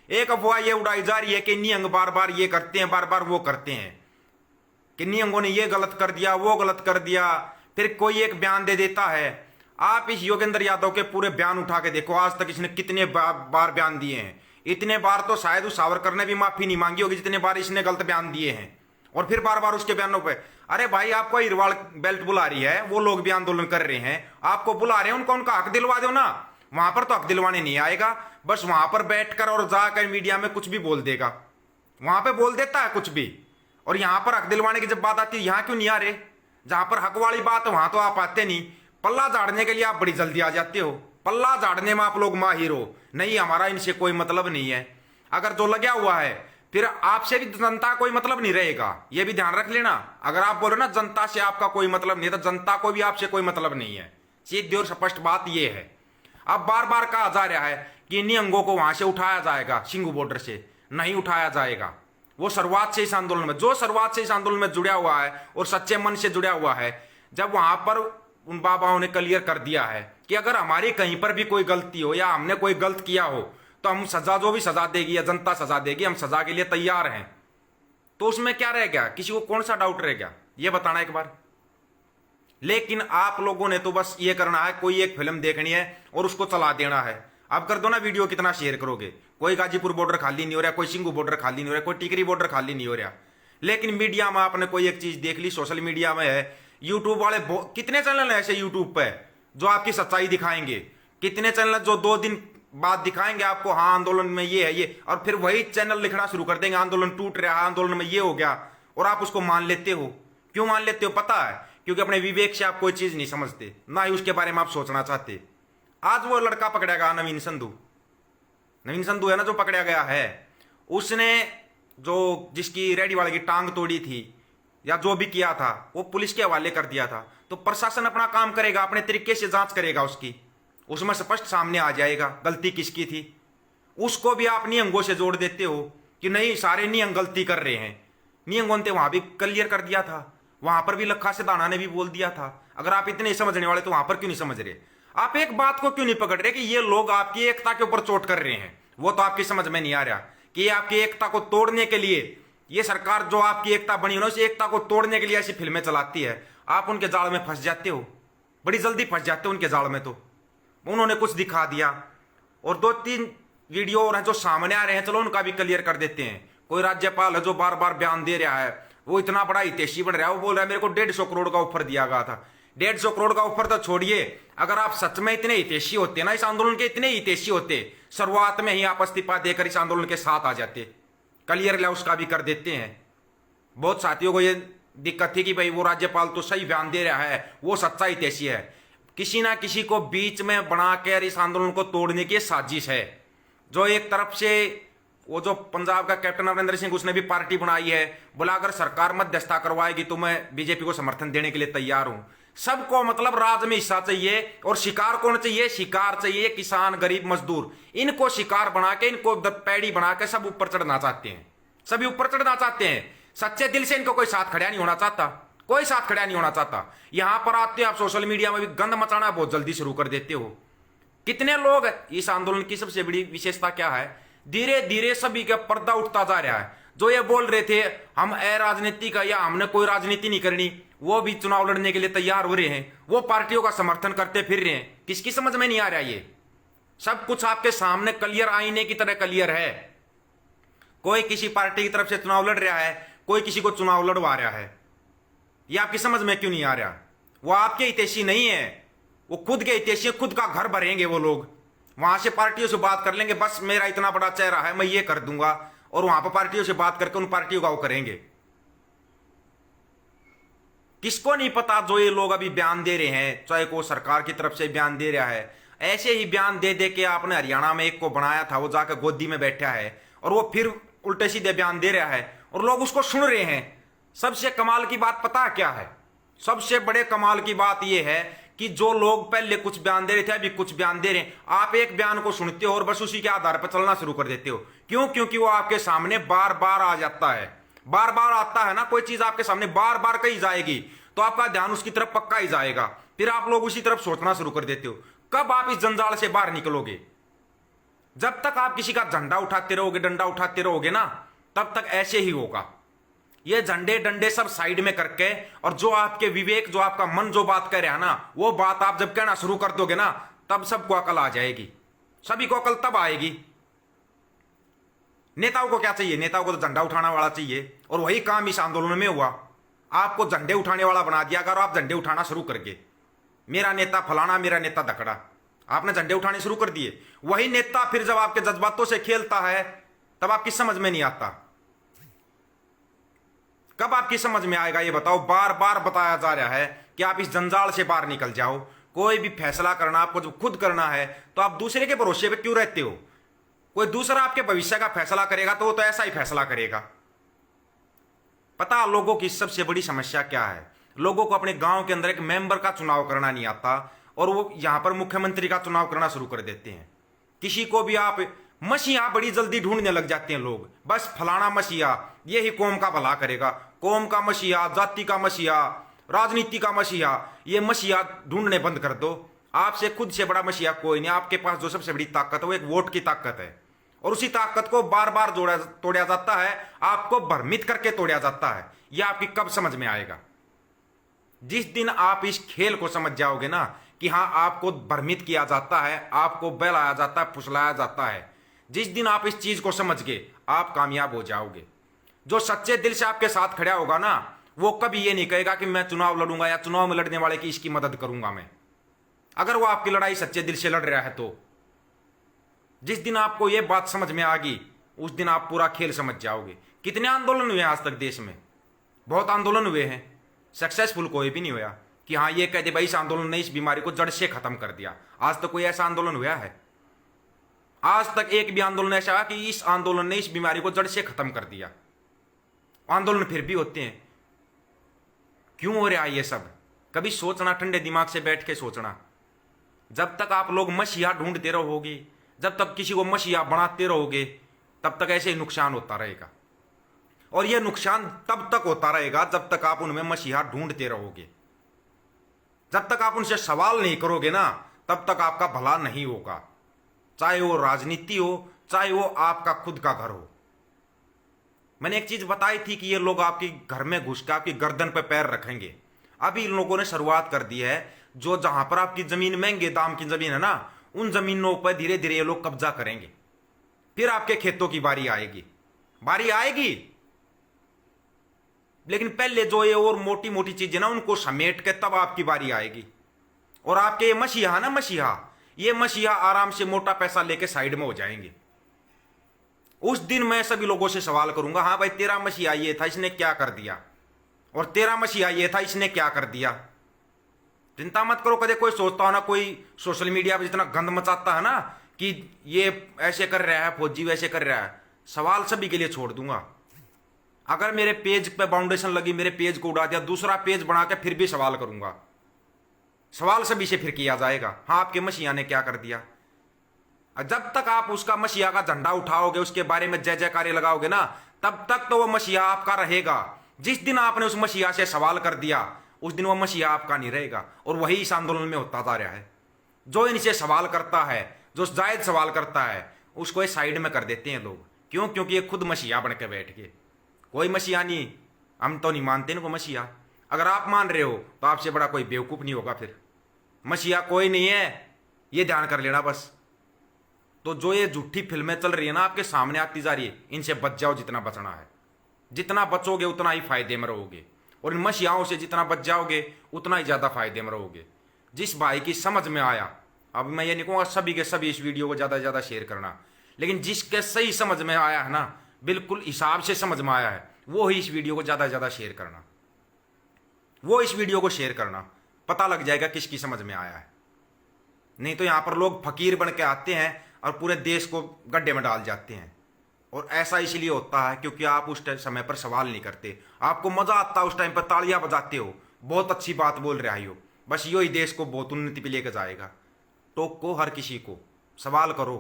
एक अफवाह ये उड़ाई जा रही है कि निहंग बार बार ये करते हैं, बार बार वो करते हैं, कि निहंगों ने ये गलत कर दिया, वो गलत कर दिया। फिर कोई एक बयान दे देता है। आप इस योगेंद्र यादव के पूरे बयान उठा के देखो, आज तक इसने कितने बार बयान दिए हैं। इतने बार तो शायद उस सावरकर ने भी माफी नहीं मांगी होगी जितने बार इसने गलत बयान दिए हैं, और फिर बार बार उसके बयानों पे। अरे भाई, आपको हिरवाल बेल्ट बुला रही है, वो लोग भी आंदोलन कर रहे हैं, आपको बुला रहे हैं, उनको उनका हक दिलवा दो ना। वहां पर तो हक दिलवाने नहीं आएगा, बस वहां पर बैठकर और जाकर मीडिया में कुछ भी बोल देगा, वहां पे बोल देता है कुछ भी। और यहां पर हक दिलवाने की जब बात आती है, यहां क्यों नहीं आ रहे? जहां पर हक वाली बात है वहां तो आप आते नहीं। पल्ला झाड़ने के लिए आप बड़ी जल्दी आ जाते हो, पल्ला झाड़ने में आप लोग माहिर हो। नहीं, हमारा इनसे कोई मतलब नहीं है। अगर जो लगा हुआ है, फिर आपसे भी जनता कोई मतलब नहीं रहेगा, ये भी ध्यान रख लेना। अगर आप बोलो ना जनता से आपका कोई मतलब नहीं, तो जनता को भी आपसे कोई मतलब नहीं है। सीधी और स्पष्ट बात यह है। अब बार बार कहा जा रहा है कि निहंगों को वहां से उठाया जाएगा, सिंघू बॉर्डर से। नहीं उठाया जाएगा। वो शुरुआत से इस आंदोलन में, जो शुरुआत से इस आंदोलन में जुड़ा हुआ है और सच्चे मन से जुड़ा हुआ है, जब वहां पर उन बाबाओं ने क्लियर कर दिया है कि अगर हमारी कहीं पर भी कोई गलती हो या हमने कोई गलत किया हो तो हम सजा, जो भी सजा देगी या जनता सजा देगी, हम सजा के लिए तैयार हैं। तो उसमें क्या रह गया? किसी को कौन सा डाउट रह गया? ये बताना एक बार। लेकिन आप लोगों ने तो बस ये करना है, कोई एक फिल्म देखनी है और उसको चला देना है। अब कर दो ना वीडियो, कितना शेयर करोगे? कोई गाजीपुर बॉर्डर खाली नहीं हो रहा, कोई सिंघू बॉर्डर खाली नहीं हो रहा, कोई टिकरी बॉर्डर खाली नहीं हो रहा। लेकिन मीडिया में आपने कोई एक चीज देख ली, सोशल मीडिया में है, यूट्यूब वाले कितने चैनल है ऐसे यूट्यूब पे जो आपकी सच्चाई दिखाएंगे। कितने चैनल जो 2 दिन बाद दिखाएंगे आपको, हाँ आंदोलन में ये है ये, और फिर वही चैनल लिखना शुरू कर देंगे आंदोलन टूट रहा है, आंदोलन में ये हो गया, और आप उसको मान लेते हो। क्यों मान लेते हो? पता है, क्योंकि अपने विवेक से आप कोई चीज नहीं समझते, ना ही उसके बारे में आप सोचना चाहते। आज वो लड़का पकड़ा गया, नवीन संधू है ना, जो पकड़ा गया है, उसने जो जिसकी रेडी वाले की टांग तोड़ी थी या जो भी किया था, वो पुलिस के हवाले कर दिया था। तो प्रशासन अपना काम करेगा, अपने तरीके से जांच करेगा उसकी, उसमें स्पष्ट सामने आ जाएगा गलती किसकी थी। उसको भी आप निहंगों से जोड़ देते हो कि नहीं सारे निहंग गलती कर रहे हैं। निहंगों ने वहां भी क्लियर कर दिया था, वहां पर भी लखा सिधाना ने भी बोल दिया था। अगर आप इतने समझने वाले तो वहां पर क्यों नहीं समझ रहे? आप एक बात को क्यों नहीं पकड़ रहे कि ये लोग आपकी एकता के ऊपर चोट कर रहे हैं? वो तो आपकी समझ में नहीं आ रहा कि ये आपकी एकता को तोड़ने के लिए, ये सरकार जो आपकी एकता बनी है उस एकता को तोड़ने के लिए ऐसी फिल्में चलाती है। आप उनके जाल में फंस जाते हो, बड़ी जल्दी फंस जाते हो उनके जाल में। तो उन्होंने कुछ दिखा दिया और 2-3 वीडियो और हैं जो सामने आ रहे हैं, चलो उनका भी क्लियर कर देते हैं। कोई राज्यपाल है जो बार बार बयान दे रहा है, वो इतना बड़ा हितैषी बन रहा है, वो बोल रहा है मेरे को 150 करोड़ का ऑफर दिया गया था। 150 करोड़ का ऑफर तो छोड़िए, अगर आप सच में इतने हितैषी होते ना, इस आंदोलन के इतने हितैषी होते, शुरुआत में ही आप इस्तीफा देकर इस आंदोलन के साथ आ जाते। क्लियर उसका भी कर देते हैं। बहुत साथियों को ये दिक्कत थी कि भाई वो राज्यपाल तो सही बयान दे रहा है, वो सच्चा हितैषी है। किसी ना किसी को बीच में बनाकर इस आंदोलन को तोड़ने की साजिश है। जो एक तरफ से वो जो पंजाब का कैप्टन अमरिंदर सिंह, उसने भी पार्टी बनाई है, बोला अगर सरकार मध्यस्थता करवाएगी तो मैं बीजेपी को समर्थन देने के लिए तैयार हूं। सबको मतलब राज में हिस्सा चाहिए, और शिकार कौन चाहिए? शिकार चाहिए किसान, गरीब, मजदूर। इनको शिकार बना के, इनको पैड़ी बना के सब ऊपर चढ़ना चाहते हैं, सभी ऊपर चढ़ना चाहते हैं। सच्चे दिल से इनको कोई साथ खड़ा नहीं होना चाहता, कोई साथ खड़ा नहीं होना चाहता। यहां पर आते हैं आप सोशल मीडिया में भी गंद मचाना बहुत जल्दी शुरू कर देते हो। कितने लोग, इस आंदोलन की सबसे बड़ी विशेषता क्या है? धीरे धीरे सभी का पर्दा उठता जा रहा है। जो ये बोल रहे थे हम अराजनीतिक या हमने कोई राजनीति नहीं करनी, वो भी चुनाव लड़ने के लिए तैयार हो रहे हैं, वो पार्टियों का समर्थन करते फिर रहे हैं। किसकी समझ में नहीं आ रहा? ये सब कुछ आपके सामने क्लियर, आईने की तरह क्लियर है। कोई किसी पार्टी की तरफ से चुनाव लड़ रहा है, कोई किसी को चुनाव लड़वा रहा है। ये आपकी समझ में क्यों नहीं आ रहा? वो आपके हितैषी नहीं है, वो खुद के हितैषी, खुद का घर भरेंगे वो लोग। वहां से पार्टियों से बात कर लेंगे, बस मेरा इतना बड़ा चेहरा है, मैं ये कर दूंगा, और वहां पर पार्टियों से बात करके उन पार्टियों का वो करेंगे। किसको नहीं पता जो ये लोग अभी बयान दे रहे हैं, चाहे को सरकार की तरफ से बयान दे रहा है, ऐसे ही बयान दे दे के आपने हरियाणा में एक को बनाया था, वो जाकर गोदी में बैठा है और वो फिर उल्टे सीधे बयान दे रहा है और लोग उसको सुन रहे हैं। सबसे कमाल की बात पता क्या है? सबसे बड़े कमाल की बात यह है कि जो लोग पहले कुछ बयान दे रहे थे, अभी कुछ बयान दे रहे हैं। आप एक बयान को सुनते हो और बस उसी के आधार पर चलना शुरू कर देते हो। क्यों? क्योंकि वो आपके सामने बार बार आ जाता है, बार बार आता है ना। कोई चीज आपके सामने बार बार कही जाएगी तो आपका ध्यान उसकी तरफ पक्का ही जाएगा, फिर आप लोग उसी तरफ सोचना शुरू कर देते हो। कब आप इस जंजाल से बाहर निकलोगे? जब तक आप किसी का झंडा उठाते रहोगे, डंडा उठाते रहोगे ना, तब तक ऐसे ही होगा। ये झंडे डंडे सब साइड में करके, और जो आपके विवेक, जो आपका मन जो बात कह रहा है ना, वो बात आप जब कहना शुरू कर दोगे ना, तब सबको अकल आ जाएगी। सभी को अकल तब आएगी। नेताओं को क्या चाहिए? नेताओं को तो झंडा उठाने वाला चाहिए, और वही काम इस आंदोलन में हुआ। आपको झंडे उठाने वाला बना दिया। अगर आप झंडे उठाना शुरू करके, मेरा नेता फलाना, मेरा नेता धकड़ा, आपने झंडे उठाने शुरू कर दिए, वही नेता फिर जब आपके जज्बातों से खेलता है, तब आपकी समझ में नहीं आता। कब आपकी समझ में आएगा ये बताओ? बार बार बताया जा रहा है कि आप इस जंजाल से बाहर निकल जाओ। कोई भी फैसला करना आपको जब खुद करना है, तो आप दूसरे के भरोसे पे क्यों रहते हो? कोई दूसरा आपके भविष्य का फैसला करेगा तो वो तो ऐसा ही फैसला करेगा। पता लोगों की सबसे बड़ी समस्या क्या है? लोगों को अपने गांव के अंदर एक मेंबर का चुनाव करना नहीं आता, और वो यहां पर मुख्यमंत्री का चुनाव करना शुरू कर देते हैं। किसी को भी आप मसीहा बड़ी जल्दी ढूंढने लग जाते हैं लोग। बस फलाना मसीहा यही कौम का भला करेगा, कौम का मसीहा, जाति का मसीहा, राजनीति का मसीहा, ये मसीहा ढूंढने बंद कर दो। आपसे खुद से बड़ा मसीहा कोई नहीं। आपके पास जो सबसे बड़ी ताकत है वो एक वोट की ताकत है, और उसी ताकत को बार बार तोड़ा जाता है, आपको भ्रमित करके तोड़ा जाता है। यह आपकी कब समझ में आएगा? जिस दिन आप इस खेल को समझ जाओगे ना, कि हाँ आपको भ्रमित किया जाता है, आपको बहलाया जाता है, फुसलाया जाता है, जिस दिन आप इस चीज को समझ गए, आप कामयाब हो जाओगे। जो सच्चे दिल से आपके साथ खड़ा होगा ना, वो कभी ये नहीं कहेगा कि मैं चुनाव लड़ूंगा या चुनाव में लड़ने वाले की इसकी मदद करूंगा मैं। अगर वो आपकी लड़ाई सच्चे दिल से लड़ रहा है तो जिस दिन आपको ये बात समझ में आ गई, उस दिन आप पूरा खेल समझ जाओगे। कितने आंदोलन हुए आज तक देश में? बहुत आंदोलन हुए हैं, सक्सेसफुल कोई भी नहीं हुआ कि हाँ ये कह दे भाई इस आंदोलन ने इस बीमारी को जड़ से खत्म कर दिया। आज तक कोई ऐसा आंदोलन हुआ है? आज तक एक भी आंदोलन ऐसा हुआ कि इस आंदोलन ने इस बीमारी को जड़ से खत्म कर दिया? आंदोलन फिर भी होते हैं। क्यों हो रहा है ये सब? कभी सोचना, ठंडे दिमाग से बैठ के सोचना। जब तक आप लोग मसीहा ढूंढते रहोगे, जब तक किसी को मसीहा बनाते रहोगे, तब तक ऐसे ही नुकसान होता रहेगा। और यह नुकसान तब तक होता रहेगा जब तक आप उनमें मसीहा ढूंढते रहोगे। जब तक आप उनसे सवाल नहीं करोगे ना, तब तक आपका भला नहीं होगा। चाहे वो राजनीति हो, चाहे वो आपका खुद का घर हो। मैंने एक चीज बताई थी कि ये लोग आपके घर में घुस के आपकी गर्दन पर पैर रखेंगे। अभी इन लोगों ने शुरुआत कर दी है। जो जहां पर आपकी जमीन महंगे दाम की जमीन है ना, उन जमीनों पर धीरे धीरे ये लोग कब्जा करेंगे। फिर आपके खेतों की बारी आएगी, बारी आएगी। लेकिन पहले जो ये और मोटी मोटी चीजें ना, उनको समेट के तब आपकी बारी आएगी। और आपके ये मसीहा ना, ये मसीहा आराम से मोटा पैसा लेके साइड में हो जाएंगे। उस दिन मैं सभी लोगों से सवाल करूंगा, हाँ भाई तेरा मसीहा ये था, इसने क्या कर दिया? और तेरा मसीहा ये था, इसने क्या कर दिया? चिंता मत करो। कदे कोई सोचता हो ना, कोई सोशल मीडिया पे जितना गंद मचाता है ना कि ये ऐसे कर रहा है, फौजी वैसे कर रहा है, सवाल सभी के लिए छोड़ दूंगा। अगर मेरे पेज पे बाउंडेशन लगी, मेरे पेज को उड़ा दिया, दूसरा पेज बना के फिर भी सवाल करूंगा। सवाल सभी से फिर किया जाएगा, हाँ आपके मसीहा ने क्या कर दिया? जब तक आप उसका मसीहा का झंडा उठाओगे, उसके बारे में जय जयकारे लगाओगे ना, तब तक तो वो मसीहा आपका रहेगा। जिस दिन आपने उस मसीहा से सवाल कर दिया, उस दिन वो मसीहा आपका नहीं रहेगा। और वही इस आंदोलन में होता जा रहा है। जो इनसे सवाल करता है, जो जायज सवाल करता है, उसको ये साइड में कर देते हैं लोग। क्यों? क्योंकि ये खुद मसीहा बन के बैठ गए। कोई मसीहा नहीं, हम तो नहीं मानते इनको मसीहा। अगर आप मान रहे हो तो आपसे बड़ा कोई बेवकूफ नहीं होगा। फिर मसीहा कोई नहीं है, ये ध्यान कर लेना बस। तो जो ये झूठी फिल्में चल रही है ना, आपके सामने आती जा रही है, इनसे बच जाओ जितना बचना है। जितना बचोगे उतना ही फायदे में रहोगे, और इन मसीहाओं से जितना बच जाओगे उतना ही ज्यादा फायदे में रहोगे। जिस भाई की समझ में आया, अब मैं ये नहीं कहूँगा सभी के सभी इस वीडियो को ज्यादा से ज्यादा शेयर करना, लेकिन जिसके सही समझ में आया है ना, बिल्कुल हिसाब से समझ में आया है, वो ही इस वीडियो को ज्यादा से ज्यादा शेयर करना। वो इस वीडियो को शेयर करना, पता लग जाएगा किसकी समझ में आया है। नहीं तो यहां पर लोग फकीर बन के आते हैं और पूरे देश को गड्ढे में डाल जाते हैं। और ऐसा इसलिए होता है क्योंकि आप उस समय पर सवाल नहीं करते। आपको मजा आता है उस टाइम पर, तालियां बजाते हो, बहुत अच्छी बात बोल रहे हो। बस यो ही देश को बहुत उन्नति पे लेकर जाएगा। टोको हर किसी को, सवाल करो।